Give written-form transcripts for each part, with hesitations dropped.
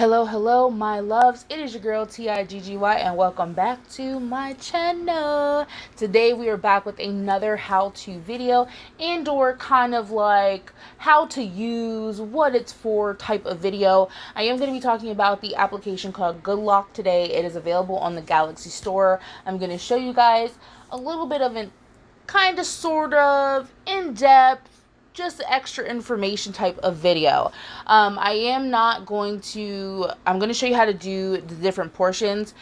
Hello, my loves. It is your girl Tiggy, and welcome back to my channel. Today we are back with another how-to video and/or kind of like how to use, what it's for type of video. I am going to be talking about the application called Good Lock today. It is available on the Galaxy Store. I'm going to show you guys a little bit of an kind of sort of in-depth, just extra information type of video. I'm going to show you how to do the different portions.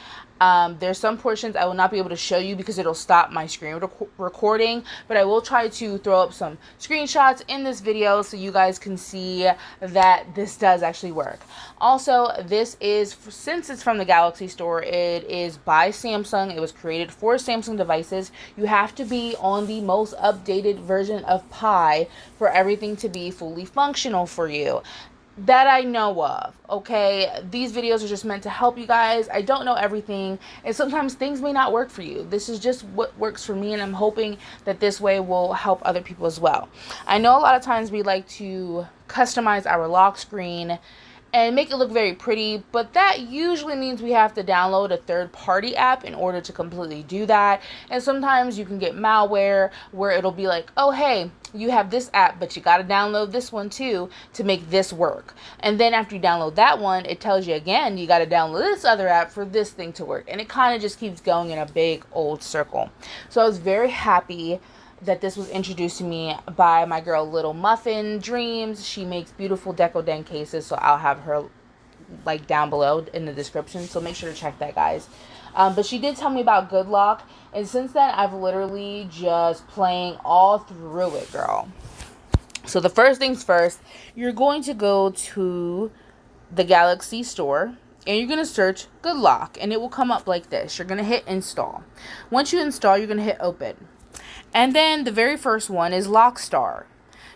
There's some portions I will not be able to show you because it'll stop my screen recording, but I will try to throw up some screenshots in this video so you guys can see that this does actually work. Also, since it's from the Galaxy Store, it is by Samsung. It was created for Samsung devices. You have to be on the most updated version of Pi for everything to be fully functional for you that I know of. Okay, these videos are just meant to help you guys. I don't know everything, and sometimes things may not work for you. This is just what works for me, and I'm hoping that this way will help other people as well. I know a lot of times we like to customize our lock screen and make it look very pretty, but that usually means we have to download a third-party app in order to completely do that. And sometimes you can get malware where it'll be like, oh hey, you have this app, but you got to download this one too to make this work. And then after you download that one, it tells you again you got to download this other app for this thing to work, and it kind of just keeps going in a big old circle. So I was very happy that this was introduced to me by my girl Little Muffin Dreams. She makes beautiful deco den cases, so I'll have her like down below in the description, so make sure to check that, guys. But she did tell me about Good Lock, and since then I've literally just playing all through it, girl. So the first things first, you're going to go to the Galaxy Store and you're going to search Good Lock, and it will come up like this. You're going to hit install. Once you install, you're going to hit open. And then the very first one is Lockstar.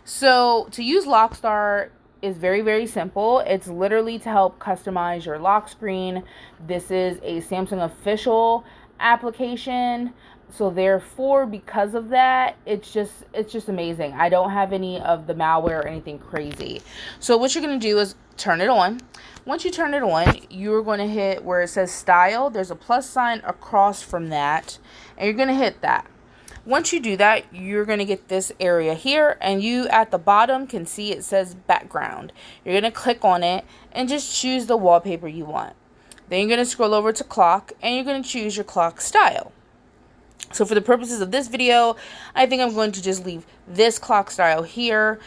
So to use Lockstar is very, very simple. It's literally to help customize your lock screen. This is a Samsung official application. So therefore, because of that, it's just amazing. I don't have any of the malware or anything crazy. So what you're going to do is turn it on. Once you turn it on, you're going to hit where it says style. There's a plus sign across from that, and you're going to hit that. Once you do that, you're going to get this area here, and you at the bottom can see it says background. You're going to click on it and just choose the wallpaper you want. Then you're going to scroll over to clock, and you're going to choose your clock style. So for the purposes of this video, I think I'm going to just leave this clock style here,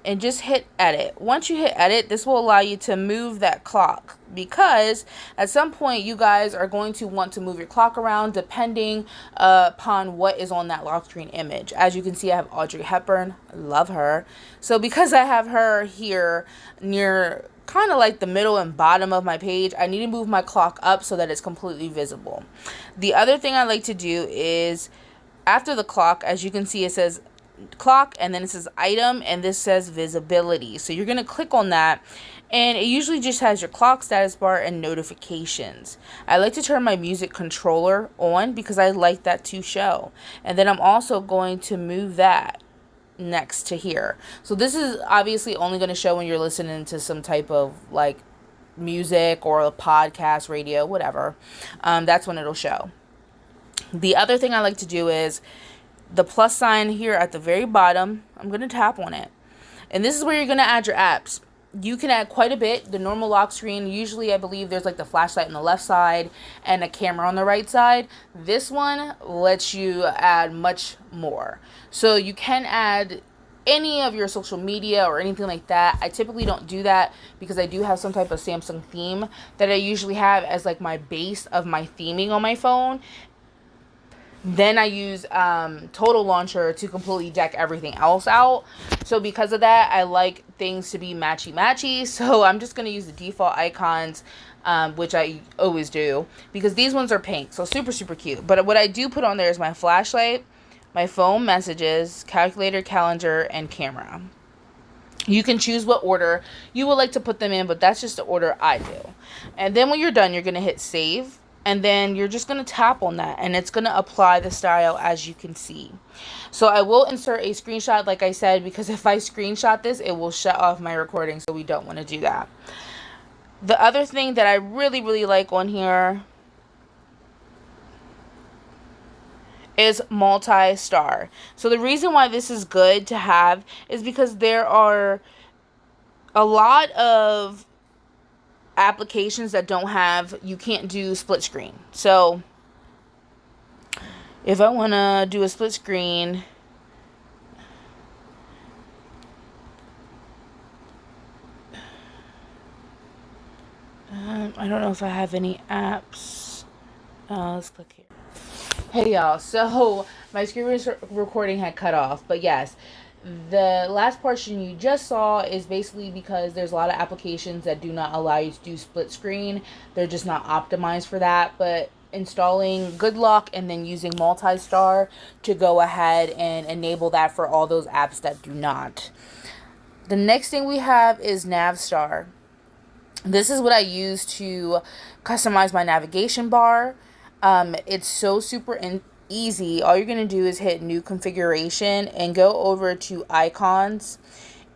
and just hit edit. Once you hit edit, this will allow you to move that clock, because at some point you guys are going to want to move your clock around depending upon what is on that lock screen image. As you can see, I have Audrey Hepburn. Love her. So because I have her here near kind of like the middle and bottom of my page, I need to move my clock up so that it's completely visible. The other thing I like to do is after the clock, as you can see, it says clock, and then it says item, and this says visibility. So you're going to click on that, and it usually just has your clock, status bar, and notifications. I like to turn my music controller on because I like that to show. And then I'm also going to move that next to here. So this is obviously only going to show when you're listening to some type of like music or a podcast, radio, whatever. That's when it'll show. The other thing I like to do is the plus sign here at the very bottom. I'm going to tap on it, and this is where you're going to add your apps. You can add quite a bit. The normal lock screen, usually I believe there's like the flashlight on the left side and a camera on the right side. This one lets you add much more. So you can add any of your social media or anything like that. I typically don't do that because I do have some type of Samsung theme that I usually have as like my base of my theming on my phone. Then I use Total Launcher to completely deck everything else out. So because of that, I like things to be matchy-matchy. So I'm just going to use the default icons, which I always do, because these ones are pink. So super, super cute. But what I do put on there is my flashlight, my phone messages, calculator, calendar, and camera. You can choose what order you would like to put them in, but that's just the order I do. And then when you're done, you're going to hit save. And then you're just going to tap on that, and it's going to apply the style as you can see. So I will insert a screenshot, like I said, because if I screenshot this, it will shut off my recording. So we don't want to do that. The other thing that I really, really like on here is multi-star. So the reason why this is good to have is because there are a lot of applications that don't have, you can't do split screen. So if I want to do a split screen, I don't know if I have any apps. Let's click here. Hey y'all, so my screen recording had cut off, but yes, the last portion you just saw is basically because there's a lot of applications that do not allow you to do split screen. They're just not optimized for that, but installing Good Lock and then using multi-star to go ahead and enable that for all those apps that do not. The next thing we have is Navstar. This is what I use to customize my navigation bar. It's so super easy. All you're going to do is hit new configuration and go over to icons.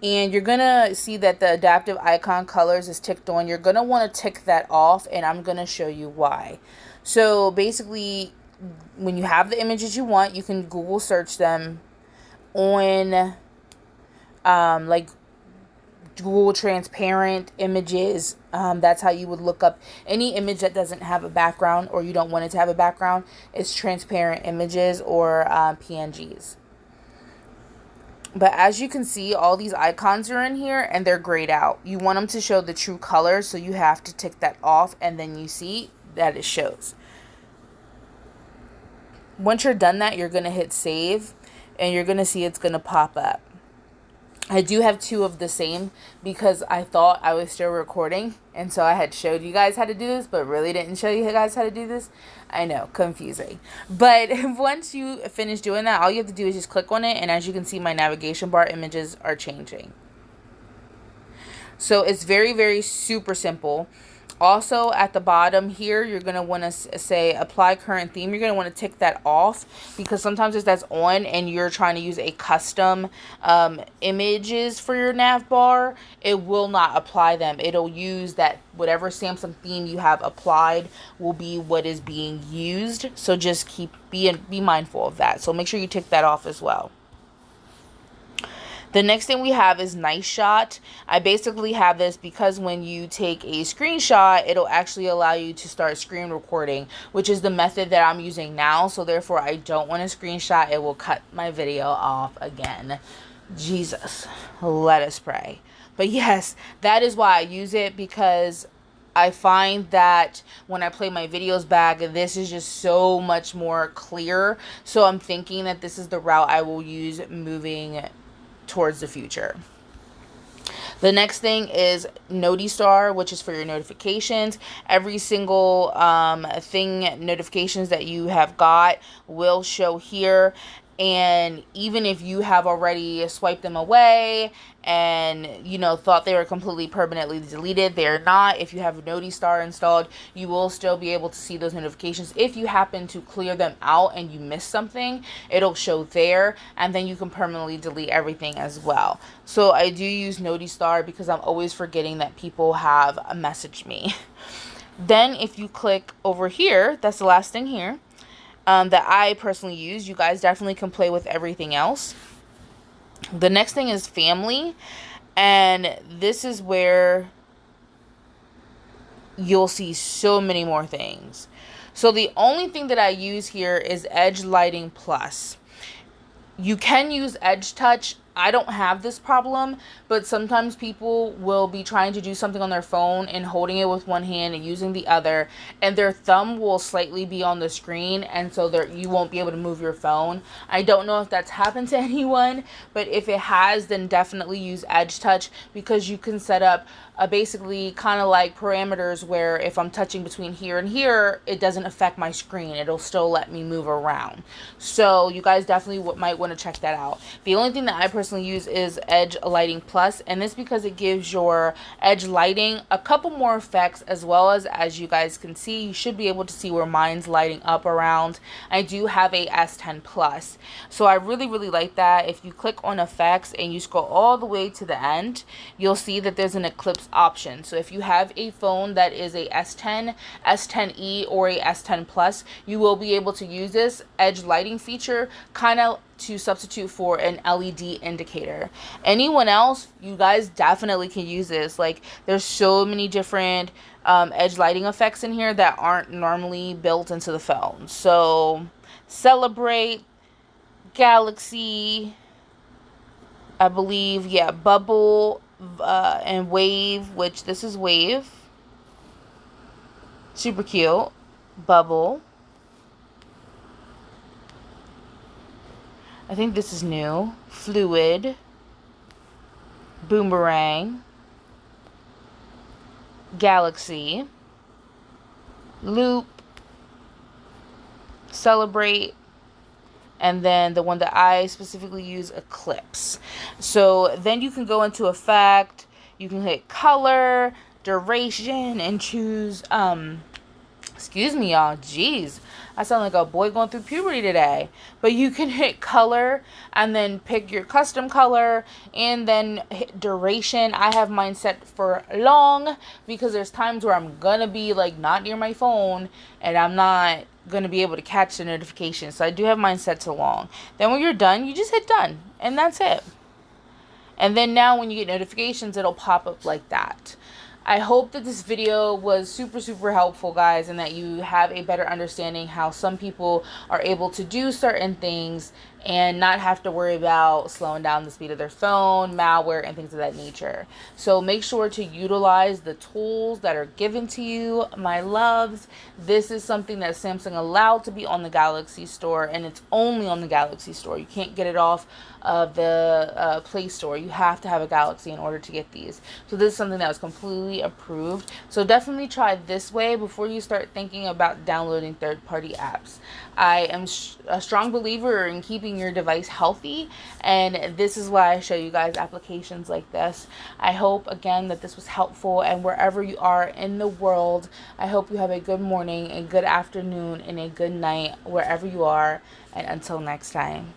And you're going to see that the adaptive icon colors is ticked on. You're going to want to tick that off, and I'm going to show you why. So basically, when you have the images you want, you can Google search them on like Google transparent images. That's how you would look up any image that doesn't have a background or you don't want it to have a background. It's transparent images or PNGs. But as you can see, all these icons are in here and they're grayed out. You want them to show the true color, so you have to tick that off, and then you see that it shows. Once you're done that, you're going to hit save and you're going to see it's going to pop up. I do have two of the same because I thought I was still recording, and so I had showed you guys how to do this, but really didn't show you guys how to do this. I know, confusing. But once you finish doing that, all you have to do is just click on it, and as you can see, my navigation bar images are changing. So it's very, very super simple. Also, at the bottom here, you're going to want to say apply current theme. You're going to want to tick that off because sometimes if that's on and you're trying to use a custom images for your nav bar, it will not apply them. It'll use that whatever Samsung theme you have applied will be what is being used. So just be mindful of that. So make sure you tick that off as well. The next thing we have is Nice Shot. I basically have this because when you take a screenshot, it'll actually allow you to start screen recording, which is the method that I'm using now. So therefore, I don't want to screenshot. It will cut my video off again. Jesus, let us pray. But yes, that is why I use it, because I find that when I play my videos back, this is just so much more clear. So I'm thinking that this is the route I will use moving towards the future. The next thing is Nodistar, which is for your notifications. Every single notifications that you have got will show here. And even if you have already swiped them away and, thought they were completely permanently deleted, they're not. If you have Nodistar installed, you will still be able to see those notifications. If you happen to clear them out and you miss something, it'll show there, and then you can permanently delete everything as well. So I do use Nodistar because I'm always forgetting that people have messaged me. Then if you click over here, that's the last thing here. That I personally use. You guys definitely can play with everything else. The next thing is family, and this is where you'll see so many more things. So the only thing that I use here is Edge Lighting Plus. You can use Edge Touch. I don't have this problem, but sometimes people will be trying to do something on their phone and holding it with one hand and using the other, and their thumb will slightly be on the screen, and so you won't be able to move your phone. I don't know if that's happened to anyone, but if it has, then definitely use Edge Touch, because you can set up basically kind of like parameters where if I'm touching between here and here, it doesn't affect my screen. It'll still let me move around. So you guys definitely might want to check that out. The only thing that I personally personally use is Edge Lighting Plus, and this because it gives your edge lighting a couple more effects, as well as you guys can see, you should be able to see where mine's lighting up around. I do have a S10 Plus, so I really like that. If you click on effects and you scroll all the way to the end, you'll see that there's an eclipse option. So if you have a phone that is a S10, S10e, or a S10 Plus, you will be able to use this edge lighting feature kind of to substitute for an LED indicator. Anyone else, you guys definitely can use this. Like, there's so many different edge lighting effects in here that aren't normally built into the phone. So Celebrate, Galaxy, I believe, yeah, Bubble, and Wave, which this is Wave. Super cute. Bubble. I think this is new. Fluid. Boomerang. Galaxy. Loop. Celebrate. And then the one that I specifically use, Eclipse. So then you can go into effect. You can hit color, duration, and choose, excuse me, y'all. Jeez. I sound like a boy going through puberty today. But you can hit color and then pick your custom color and then hit duration. I have mine set for long because there's times where I'm going to be like not near my phone and I'm not going to be able to catch the notification. So I do have mine set to long. Then when you're done, you just hit done and that's it. And then now when you get notifications, it'll pop up like that. I hope that this video was super helpful, guys, and that you have a better understanding how some people are able to do certain things and not have to worry about slowing down the speed of their phone, malware, and things of that nature. So make sure to utilize the tools that are given to you, my loves. This is something that Samsung allowed to be on the Galaxy Store, and it's only on the Galaxy Store. You can't get it off of the Play Store. You have to have a Galaxy in order to get these. So this is something that was completely approved. So definitely try this way before you start thinking about downloading third-party apps. I am a strong believer in keeping your device healthy, and this is why I show you guys applications like this. I hope again that this was helpful, and wherever you are in the world, I hope you have a good morning, a good afternoon, and a good night wherever you are, and until next time.